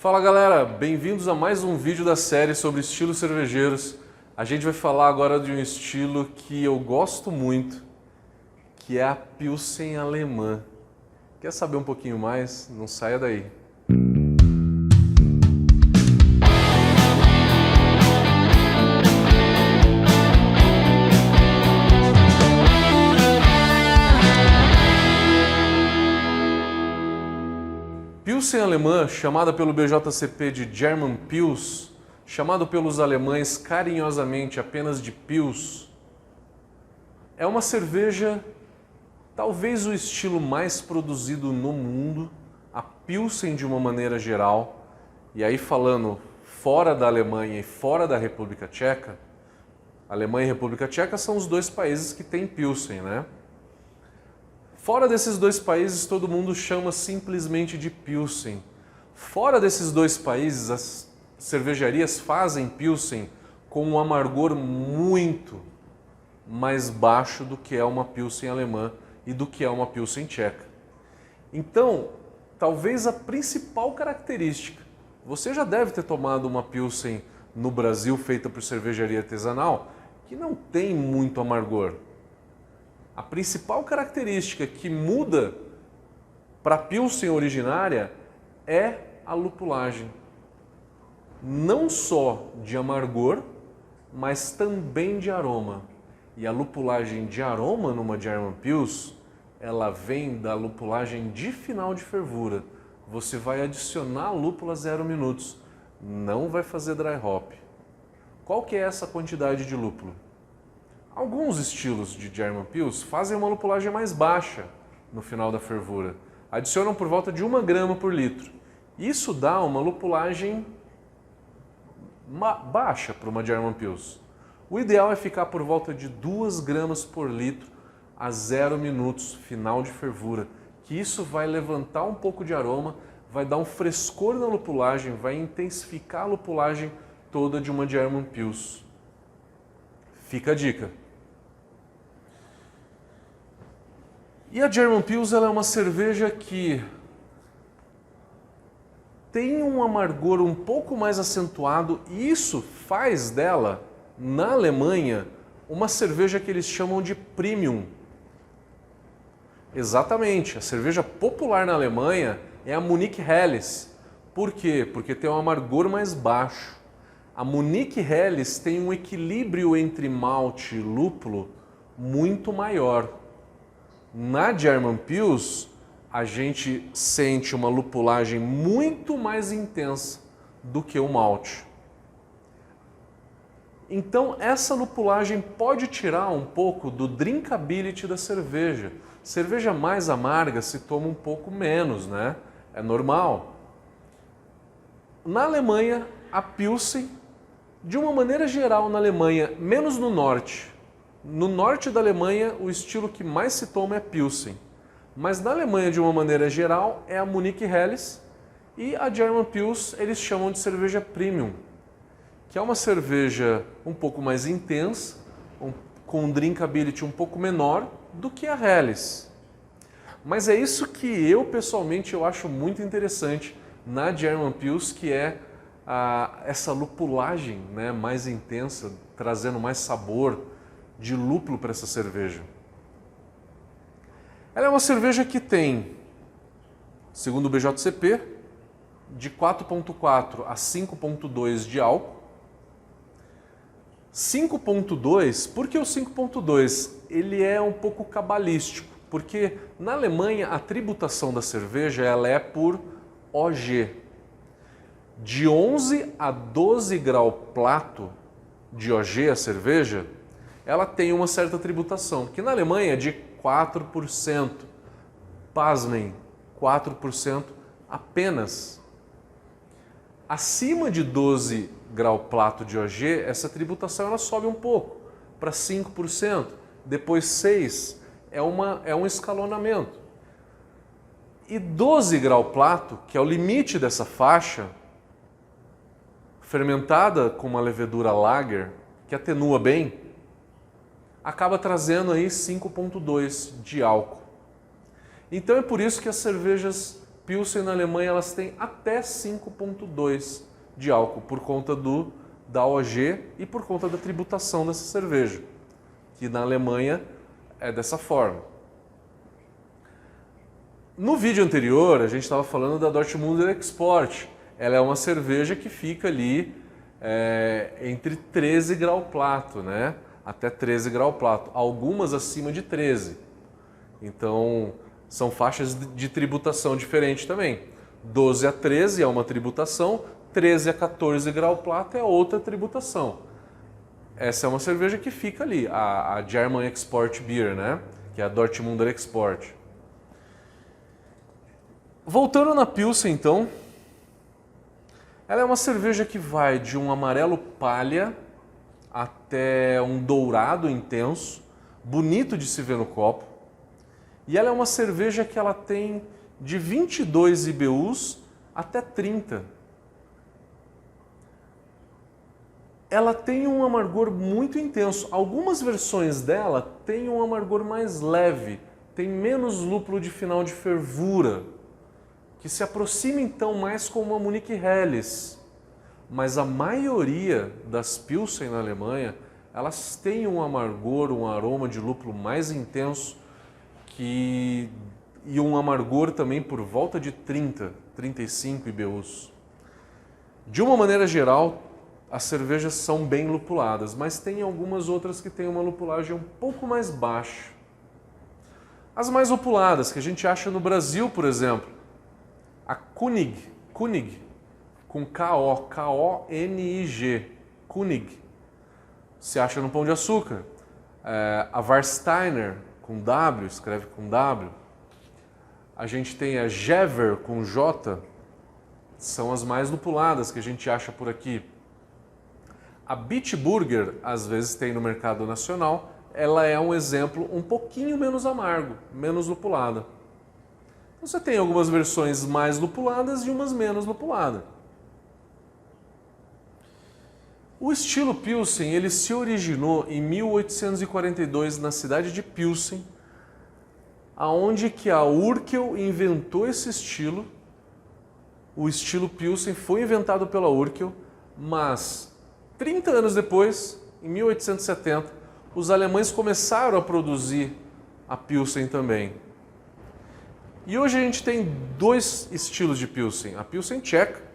Fala galera, bem-vindos a mais um vídeo da série sobre estilos cervejeiros. A gente vai falar agora de um estilo que eu gosto muito, que é a Pilsen alemã. Quer saber um pouquinho mais? Não saia daí. Pilsen alemã, chamada pelo BJCP de German Pils, chamado pelos alemães carinhosamente apenas de Pils, é uma cerveja, talvez o estilo mais produzido no mundo, a Pilsen de uma maneira geral, e aí falando fora da Alemanha e fora da República Tcheca. Alemanha e República Tcheca são os dois países que têm Pilsen, né? Fora desses dois países, todo mundo chama simplesmente de Pilsen. Fora desses dois países, as cervejarias fazem Pilsen com um amargor muito mais baixo do que é uma Pilsen alemã e do que é uma Pilsen tcheca. Então, talvez a principal característica, você já deve ter tomado uma Pilsen no Brasil feita por cervejaria artesanal, que não tem muito amargor. A principal característica que muda para a Pilsen originária é a lupulagem. Não só de amargor, mas também de aroma. E a lupulagem de aroma numa German Pils, ela vem da lupulagem de final de fervura. Você vai adicionar lúpula 0 minutos, não vai fazer dry hop. Qual que é essa quantidade de lúpulo? Alguns estilos de German Pils fazem uma lupulagem mais baixa no final da fervura. Adicionam por volta de 1 grama por litro. Isso dá uma lupulagem baixa para uma German Pils. O ideal é ficar por volta de 2 gramas por litro a 0 minutos, final de fervura. Que isso vai levantar um pouco de aroma, vai dar um frescor na lupulagem, vai intensificar a lupulagem toda de uma German Pils. Fica a dica. E a German Pils ela é uma cerveja que tem um amargor um pouco mais acentuado e isso faz dela, na Alemanha, uma cerveja que eles chamam de Premium. Exatamente, a cerveja popular na Alemanha é a Munich Helles. Por quê? Porque tem um amargor mais baixo. A Munich Helles tem um equilíbrio entre malte e lúpulo muito maior. Na German Pils, a gente sente uma lupulagem muito mais intensa do que o malte. Então, essa lupulagem pode tirar um pouco do drinkability da cerveja. Cerveja mais amarga se toma um pouco menos, né? É normal. Na Alemanha, a Pilsen, de uma maneira geral na Alemanha, menos no norte. No norte da Alemanha, o estilo que mais se toma é Pilsen. Mas na Alemanha, de uma maneira geral, é a Munich Helles e a German Pils eles chamam de cerveja Premium, que é uma cerveja um pouco mais intensa, com um drinkability um pouco menor do que a Helles. Mas é isso que eu, pessoalmente, eu acho muito interessante na German Pils, que é essa lupulagem, né, mais intensa, trazendo mais sabor de lúpulo para essa cerveja. Ela é uma cerveja que tem, segundo o BJCP, de 4,4 a 5,2 de álcool. 5,2, por que o 5,2? Ele é um pouco cabalístico, porque na Alemanha a tributação da cerveja ela é por OG. De 11 a 12 grau plato de OG a cerveja, ela tem uma certa tributação, que na Alemanha é de 4%. Pasmem, 4% apenas. Acima de 12 grau plato de OG, essa tributação ela sobe um pouco, para 5%, depois 6%, é um escalonamento. E 12 grau plato, que é o limite dessa faixa, fermentada com uma levedura lager, que atenua bem, acaba trazendo aí 5,2 de álcool. Então é por isso que as cervejas Pilsen na Alemanha elas têm até 5,2 de álcool, por conta da OG e por conta da tributação dessa cerveja, que na Alemanha é dessa forma. No vídeo anterior, a gente estava falando da Dortmunder Export. Ela é uma cerveja que fica ali entre 13 grau plato, né? Até 13 grau plato, algumas acima de 13. Então, são faixas de tributação diferentes também. 12 a 13 é uma tributação, 13 a 14 grau plato é outra tributação. Essa é uma cerveja que fica ali, a German Export Beer, né? Que é a Dortmunder Export. Voltando na Pilsen, então, ela é uma cerveja que vai de um amarelo palha até um dourado intenso, bonito de se ver no copo. E ela é uma cerveja que ela tem de 22 IBUs até 30. Ela tem um amargor muito intenso. Algumas versões dela têm um amargor mais leve, tem menos lúpulo de final de fervura, que se aproxima então mais com uma Munich Helles. Mas a maioria das Pilsen na Alemanha, elas têm um amargor, um aroma de lúpulo mais intenso e um amargor também por volta de 30, 35 IBUs. De uma maneira geral, as cervejas são bem lupuladas, mas tem algumas outras que têm uma lupulagem um pouco mais baixa. As mais lupuladas, que a gente acha no Brasil, por exemplo, a König, com K-O-N-I-G, König, se acha no Pão de Açúcar. A Warsteiner, com W, escreve com W. A gente tem a Jever, com J, são as mais lupuladas que a gente acha por aqui. A Bitburger, às vezes tem no mercado nacional, ela é um exemplo um pouquinho menos amargo, menos lupulada. Você tem algumas versões mais lupuladas e umas menos lupuladas. O estilo Pilsen ele se originou em 1842 na cidade de Pilsen, aonde que a Urquell inventou esse estilo. O estilo Pilsen foi inventado pela Urquell, mas 30 anos depois, em 1870, os alemães começaram a produzir a Pilsen também. E hoje a gente tem dois estilos de Pilsen. A Pilsen tcheca,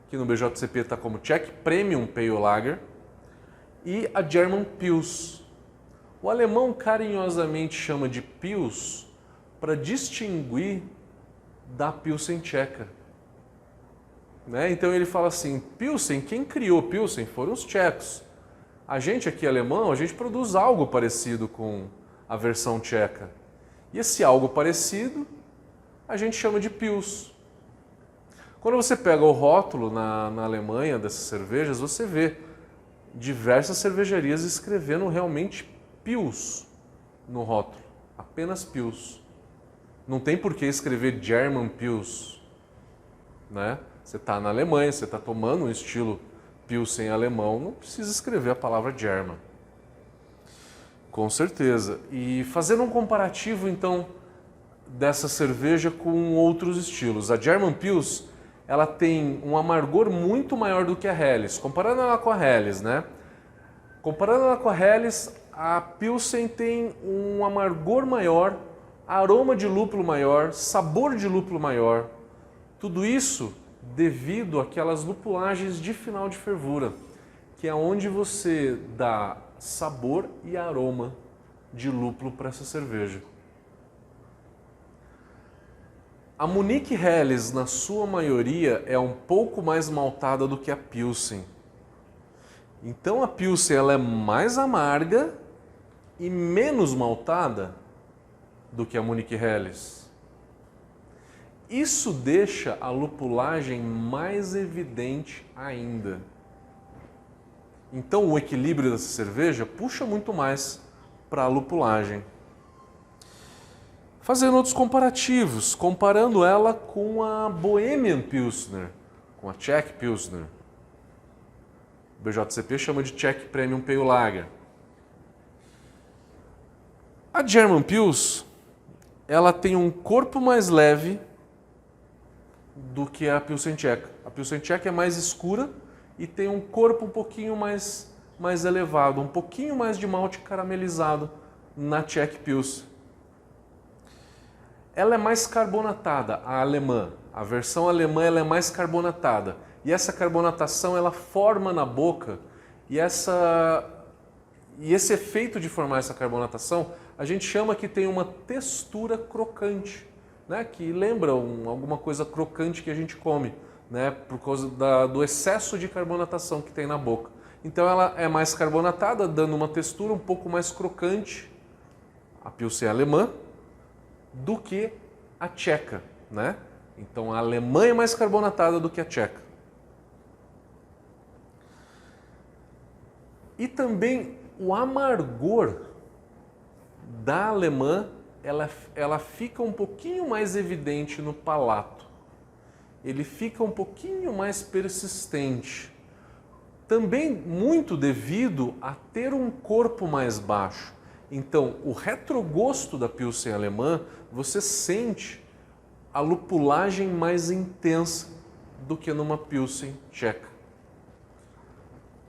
que no BJCP está como Czech Premium Pale Lager, e a German Pils. O alemão carinhosamente chama de Pils para distinguir da Pilsen tcheca. Né? Então ele fala assim, Pilsen, quem criou Pilsen foram os tchecos. A gente aqui alemão, a gente produz algo parecido com a versão tcheca. E esse algo parecido a gente chama de Pils. Quando você pega o rótulo na Alemanha dessas cervejas, você vê diversas cervejarias escrevendo realmente Pils no rótulo, apenas Pils. Não tem por que escrever German Pils, né? Você está na Alemanha, você está tomando um estilo Pilsen alemão, não precisa escrever a palavra German. Com certeza. E fazendo um comparativo então dessa cerveja com outros estilos, a German Pils ela tem um amargor muito maior do que a Helles. Comparando ela com a Helles, né? Comparando ela com a Helles, a Pilsen tem um amargor maior, aroma de lúpulo maior, sabor de lúpulo maior. Tudo isso devido àquelas lupulagens de final de fervura, que é onde você dá sabor e aroma de lúpulo para essa cerveja. A Munich Helles, na sua maioria, é um pouco mais maltada do que a Pilsen. Então a Pilsen ela é mais amarga e menos maltada do que a Munich Helles. Isso deixa a lupulagem mais evidente ainda. Então o equilíbrio dessa cerveja puxa muito mais para a lupulagem. Fazendo outros comparativos, comparando ela com a Bohemian Pilsner, com a Czech Pilsner. O BJCP chama de Czech Premium Pale Lager. A German Pils, ela tem um corpo mais leve, do que a Pilsen Tcheca. A Pilsen Tcheca é mais escura e tem um corpo um pouquinho mais elevado, um pouquinho mais de malte caramelizado na Czech Pilsen. Ela é mais carbonatada, a alemã. A versão alemã ela é mais carbonatada. E essa carbonatação ela forma na boca e esse efeito de formar essa carbonatação a gente chama que tem uma textura crocante, né? Que lembra alguma coisa crocante que a gente come, né? Por causa do excesso de carbonatação que tem na boca. Então ela é mais carbonatada, dando uma textura um pouco mais crocante, a Pilsen alemã, do que a tcheca, né? Então a alemã é mais carbonatada do que a tcheca. E também o amargor da alemã, ela fica um pouquinho mais evidente no palato. Ele fica um pouquinho mais persistente. Também muito devido a ter um corpo mais baixo. Então, o retrogosto da Pilsen alemã, você sente a lupulagem mais intensa do que numa Pilsen tcheca.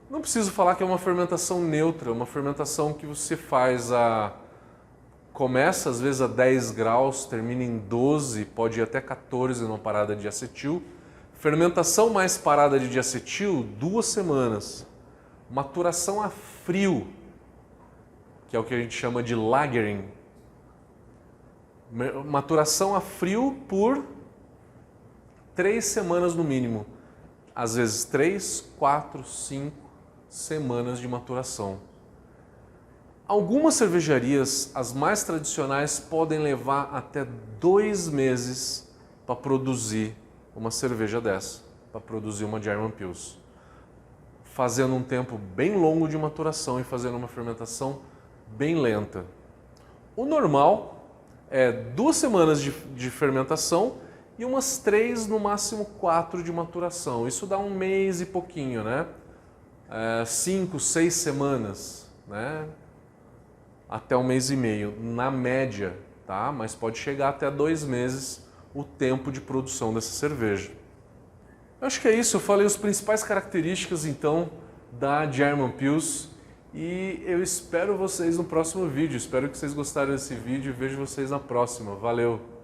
Não preciso falar que é uma fermentação neutra, uma fermentação que você faz começa às vezes a 10 graus, termina em 12, pode ir até 14 numa parada de acetil. Fermentação mais parada de diacetil, 2 semanas. Maturação a frio, que é o que a gente chama de lagering. Maturação a frio por 3 semanas no mínimo. Às vezes 3, 4, 5 semanas de maturação. Algumas cervejarias, as mais tradicionais, podem levar até 2 meses para produzir uma cerveja dessa, para produzir uma German Pils, fazendo um tempo bem longo de maturação e fazendo uma fermentação bem lenta. O normal é 2 semanas de fermentação e umas 3, no máximo 4 de maturação. Isso dá 1 mês e pouquinho, né? 5, 6 semanas, né? Até 1 mês e meio, na média, tá? Mas pode chegar até 2 meses o tempo de produção dessa cerveja. Eu acho que é isso, eu falei as principais características então da German Pils e eu espero vocês no próximo vídeo. Espero que vocês gostaram desse vídeo e vejo vocês na próxima. Valeu!